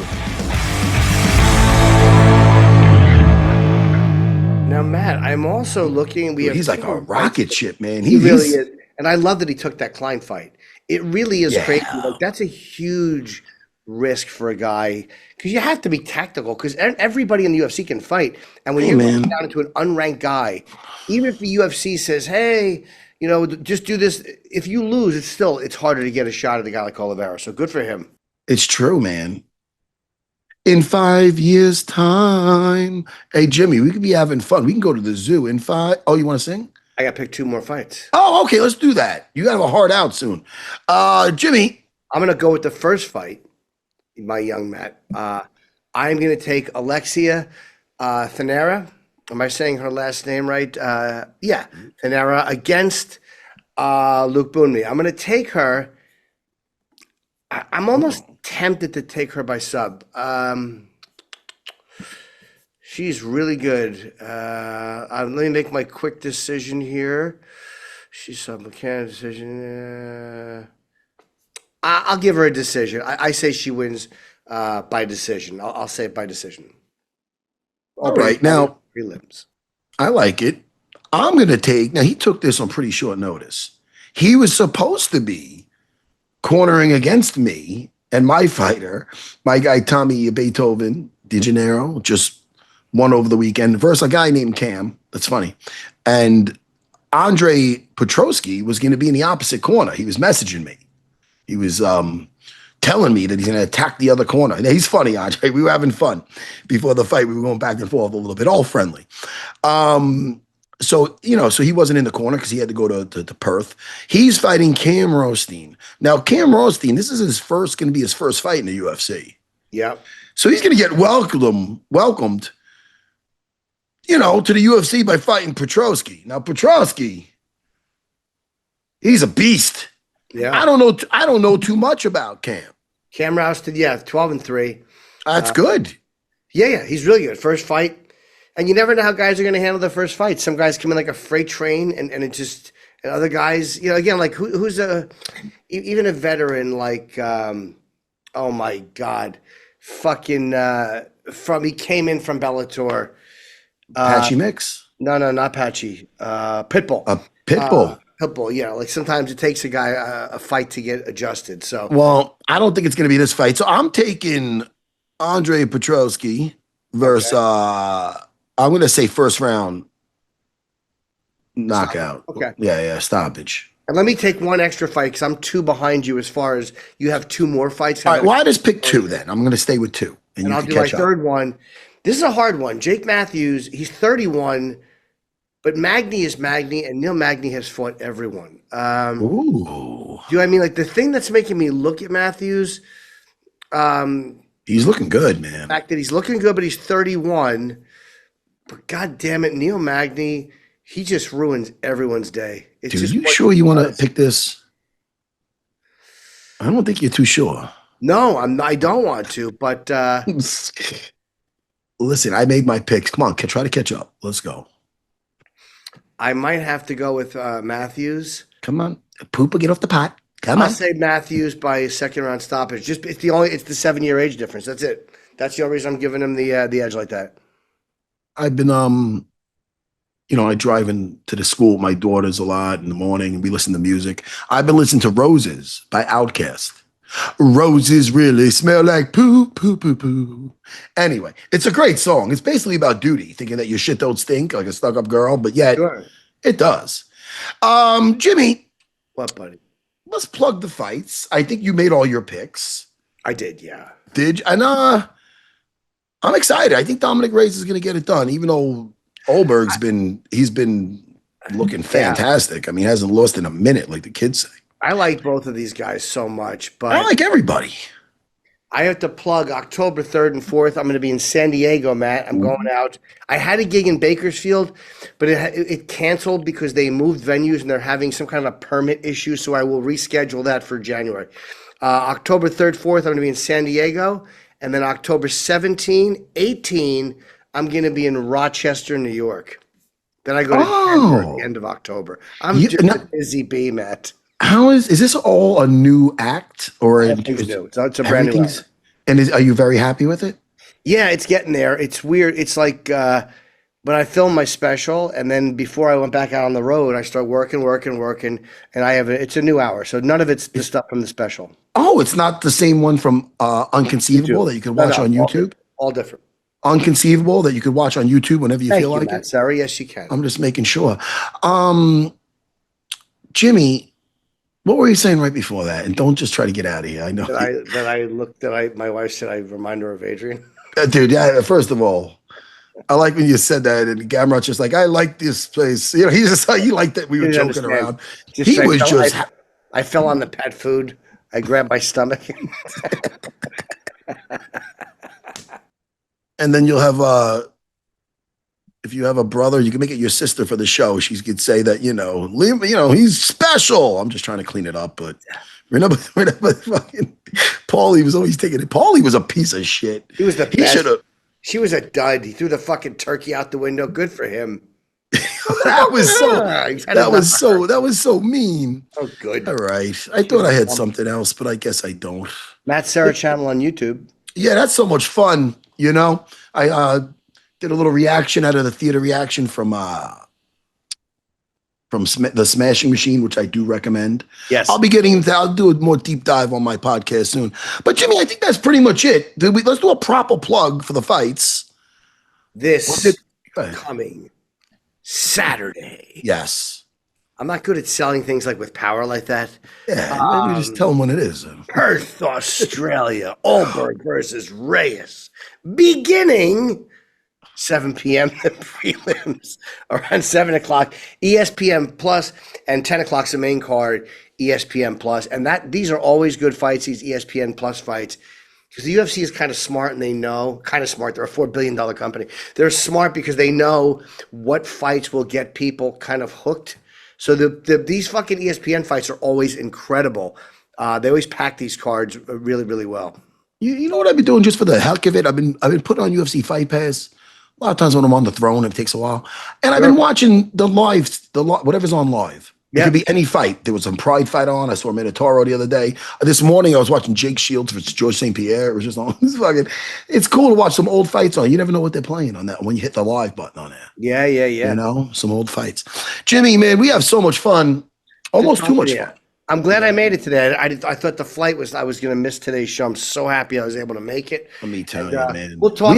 Now, Matt, I'm also looking. We Dude, have he's like two a more rocket fights. ship, man. He really he's- is, and I love that he took that Klein fight. It really is Yeah. crazy. Like that's a huge risk for a guy because you have to be tactical. Because everybody in the UFC can fight, and when Hey, you're man. going down into an unranked guy, even if the UFC says, "Hey, just do this," if you lose, it's harder to get a shot at a guy like Oliveira. So good for him. It's true, man. In 5 years' time. Hey, Jimmy, we could be having fun. We can go to the zoo in 5. Oh, you want to sing? I got to pick two more fights. Oh, okay. Let's do that. You got to have a hard out soon. Jimmy. I'm going to go with the first fight, my young Matt. I'm going to take Alexia Thanera. Am I saying her last name right? Yeah, Thanera against Luke Boonmi. I'm going to take her. I'm almost tempted to take her by sub. She's really good. Let me make my quick decision here. She's sub-mechanic decision. I'll give her a decision. I say she wins by decision. I'll say it by decision. All right. Now, prelims. I like it. I'm going to take, now he took this on pretty short notice. He was supposed to be cornering against me and my fighter, my guy Tommy Beethoven De Janeiro, just won over the weekend versus a guy named Cam. That's funny. And Andre Petrosky was going to be in the opposite corner. He was messaging me. He was telling me that he's going to attack the other corner. Now, he's funny, Andre. We were having fun before the fight. We were going back and forth a little bit, all friendly. So he wasn't in the corner because he had to go to Perth. He's fighting Cam Rothstein. Now, Cam Rothstein, this is going to be his first fight in the UFC. Yeah. So he's going to get welcomed, to the UFC by fighting Petrosky. Now, Petrosky, he's a beast. Yeah. I don't know too much about Cam. Cam Rousted, 12-3. That's good. Yeah, he's really good. First fight. And you never know how guys are going to handle their first fight. Some guys come in like a freight train, and it just, and other guys, again, like who's even a veteran like, oh my God, fucking, he came in from Bellator. Patchy Mix? No, not Patchy. Pitbull. Pitbull. Pitbull, yeah. Like sometimes it takes a guy a fight to get adjusted. So, Well, I don't think it's going to be this fight. So I'm taking Andre Petrosky versus, I'm going to say first round knockout. Okay. Yeah, stoppage. and let me take one extra fight because I'm two behind you as far as you have two more fights. All right, well, I just pick two then. I'm going to stay with two. And you I'll can do my catch up. third one. This is a hard one. Jake Matthews, he's 31, but Magny is Magny, and Neil Magny has fought everyone. Ooh. I mean, like the thing that's making me look at Matthews, He's looking good, man. the fact that he's looking good, but he's 31. But God damn it, Neil Magny, he just ruins everyone's day. It's Dude, just you what sure he you want to does. pick this? I don't think you're too sure. No, I don't want to, but Listen, I made my picks. Come on, try to catch up. Let's go. I might have to go with Matthews. Come on. Poopa, get off the pot. Come I'll on. say Matthews by second round stoppage. It's the 7-year age difference. That's it. That's the only reason I'm giving him the edge like that. I've been I drive into the school with my daughters a lot in the morning and we listen to music. I've been listening to Roses by Outkast. Roses really smell like poo, poo, poo, poo. Anyway, it's a great song. It's basically about duty, thinking that your shit don't stink like a stuck-up girl, but yet it does. Jimmy. What, buddy? Let's plug the fights. I think you made all your picks. I did, yeah. Did you? And I'm excited. I think Dominick Reyes is going to get it done, even though Ulberg's been looking fantastic. I mean, he hasn't lost in a minute, like the kids say. I like both of these guys so much, but I like everybody. I have to plug October 3rd and 4th. I'm going to be in San Diego, Matt. I'm going out. I had a gig in Bakersfield, but it canceled because they moved venues and they're having some kind of a permit issue, so I will reschedule that for January. October 3rd, 4th, I'm going to be in San Diego, and then October 17, 18, I'm going to be in Rochester, New York. Then I go to Denver at the end of October. I'm just a busy bee, Matt. How is this all a new act or Everything's new. It's a brand new act. And are you very happy with it? Yeah, it's getting there. It's weird. It's like when I filmed my special, and then before I went back out on the road, I start working, and it's a new hour. So none of it's the stuff from the special. Oh, it's not the same one from Unconceivable that you could watch on YouTube? All different. Unconceivable that you could watch on YouTube whenever you feel like it? Sarah. Yes, you can. I'm just making sure. Jimmy, what were you saying right before that? And don't just try to get out of here. I know My wife said I remind her of Adrian. Dude, yeah, first of all, I like when you said that, and Gamrot's just like, I like this place. You know, he's just like, he liked that we were joking around. I fell on the pet food. I grabbed my stomach. And then you'll have if you have a brother, you can make it your sister for the show. She could say that, he's special. I'm just trying to clean it up, but remember fucking Paulie was always taking it. Paulie was a piece of shit. He was the best. She was a dud. He threw the fucking turkey out the window. Good for him. that was so mean. Oh, good. All right. I thought I had something else, but I guess I don't. Matt Serra channel on YouTube. Yeah, that's so much fun. I did a little reaction out of the theater reaction from the Smashing Machine, which I do recommend. Yes. I'll do a more deep dive on my podcast soon. But Jimmy, I think that's pretty much it. Let's do a proper plug for the fights. This coming Saturday. Yes. I'm not good at selling things like with power like that. Yeah, maybe just tell them when it is. Perth, Australia, Ulberg versus Reyes. Beginning 7 p.m. the prelims, around 7 o'clock, ESPN Plus, and 10 o'clock's the main card, ESPN Plus. And these are always good fights, these ESPN Plus fights, because the UFC is kind of smart, and they know, they're a $4 billion company. They're smart because they know what fights will get people kind of hooked. So these fucking ESPN fights are always incredible. They always pack these cards really, really well. You know what I've been doing just for the heck of it? I've been putting on UFC Fight Pass. A lot of times when I'm on the throne, it takes a while. And I've been watching whatever's on live. It could be any fight. There was some Pride fight on. I saw Minotauro the other day. This morning I was watching Jake Shields versus George St. Pierre. It was just on. It's cool to watch some old fights on. You never know what they're playing on that when you hit the live button on there. Yeah. Some old fights. Jimmy, man, we have so much fun. Almost too much fun. I'm glad I made it today. I thought the flight I was going to miss today's show. I'm so happy I was able to make it. Me too, man. We'll talk.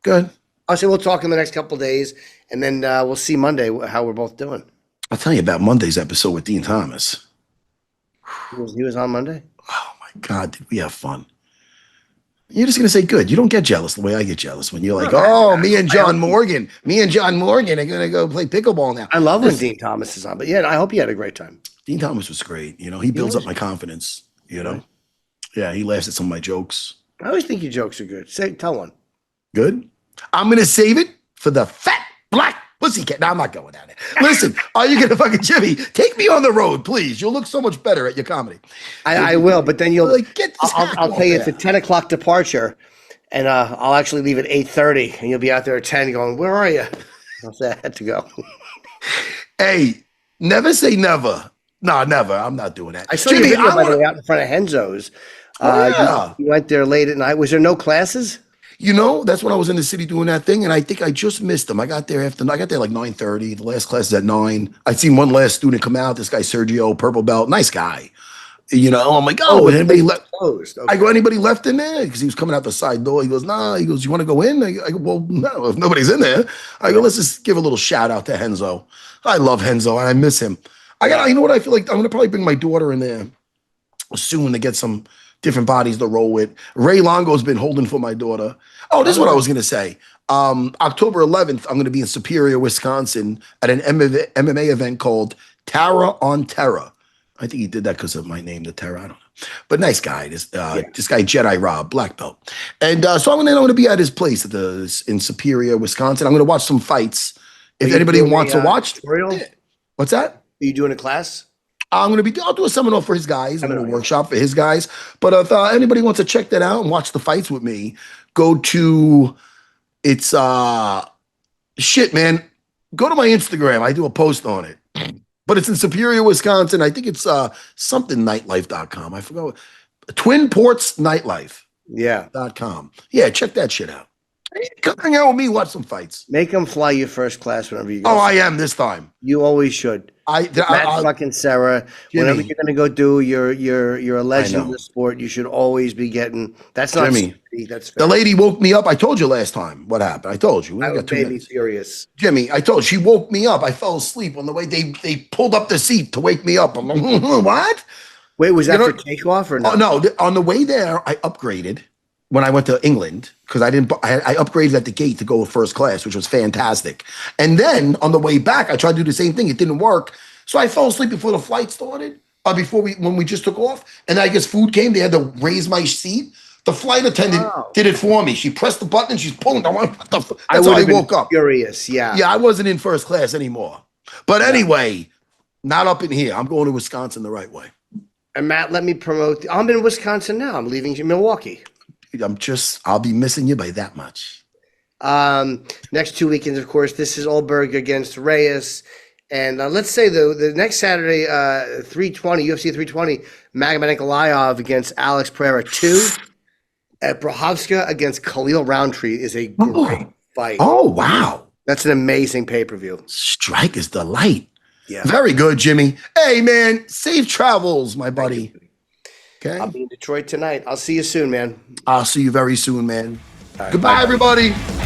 Good. I'll say we'll talk in the next couple of days, and then we'll see Monday how we're both doing. I'll tell you about Monday's episode with Dean Thomas. He was on Monday? Oh, my God. Did we have fun? You're just going to say good. You don't get jealous the way I get jealous when you're like, me and John Morgan are going to go play pickleball now. I love when Dean Thomas is on, but yeah, I hope you had a great time. Dean Thomas was great. He builds up my confidence, Yeah, he laughs at some of my jokes. I always think your jokes are good. Tell one. Good. I'm going to save it for the fat black pussycat. No, I'm not going down there. Listen, are you gonna fucking Jimmy? Take me on the road, please. You'll look so much better at your comedy. I will, but then you'll. Like, get this I'll tell you, it's a 10 o'clock departure, and I'll actually leave at 8:30, and you'll be out there at 10, going, "Where are you?" I'll say I had to go. Hey, never say never. No, never. I'm not doing that. I saw your video, by the way, out in front of Henzo's. Yeah. You went there late at night. Was there no classes? You know, that's when I was in the city doing that thing, and I think I just missed them. I got there like 9:30. The last class is at 9. I'd seen one last student come out. This guy Sergio, purple belt, nice guy. You know, I'm like, anybody left? Closed. Okay. I go, anybody left in there? Because he was coming out the side door. He goes, nah. He goes, you want to go in? I go, well, no. If nobody's in there, I go, let's just give a little shout out to Henzo. I love Henzo, and I miss him. You know what? I feel like I'm gonna probably bring my daughter in there soon to get some different bodies to roll with. Ray Longo's been holding for my daughter. Oh, this is what I was going to say. October 11th, I'm going to be in Superior, Wisconsin at an MMA event called Terra on Terra. I think he did that because of my name, the Terra. I don't know. But nice guy. This guy, Jedi Rob, black belt. And so I'm going to be at his place in Superior, Wisconsin. I'm going to watch some fights. If anybody wants to watch. Tutorial? What's that? Are you doing a class? I'll do a seminar for his guys. I'm going to workshop for his guys. But if anybody wants to check that out and watch the fights with me, go to shit, man. Go to my Instagram. I do a post on it. But it's in Superior, Wisconsin. I think it's something.nightlife.com. I forgot. Twin Ports Nightlife. Yeah. .com. Yeah, check that shit out. Come hang out with me, watch some fights. Make them fly you first class whenever you go. Oh, I am this time. You always should. Matt fucking Serra. Jimmy, whenever you're gonna go do you're a legend in the sport. You should always be getting. That's not Jimmy. That's the lady woke me up. I told you last time what happened. I told you. I made me furious. Jimmy, I told you, she woke me up. I fell asleep on the way they pulled up the seat to wake me up. I'm like, what? Wait, was that for takeoff or not? Oh no, on the way there, I upgraded. When I went to England, because I upgraded at the gate to go first class, which was fantastic. And then on the way back, I tried to do the same thing. It didn't work. So I fell asleep before the flight started, when we just took off. And I guess food came. They had to raise my seat. The flight attendant did it for me. She pressed the button and she's pulling. That's how I woke up. Furious, yeah. Yeah, I wasn't in first class anymore. But anyway, not up in here. I'm going to Wisconsin the right way. And Matt, let me promote. I'm in Wisconsin now. I'm leaving Milwaukee. I'll be missing you by that much. Next 2 weekends, of course, this is Ulberg against Reyes. And let's say the next Saturday, 320, UFC 320, Matheus Nicolau against Alex Pereira 2. At Brahowska against Khalil Roundtree is a great fight. Oh, wow. That's an amazing pay-per-view. Strikers delight. Yeah. Very good, Jimmy. Hey, man, safe travels, my buddy. Okay. I'll be in Detroit tonight. I'll see you soon, man. I'll see you very soon, man. Right, Goodbye, bye-bye. everybody.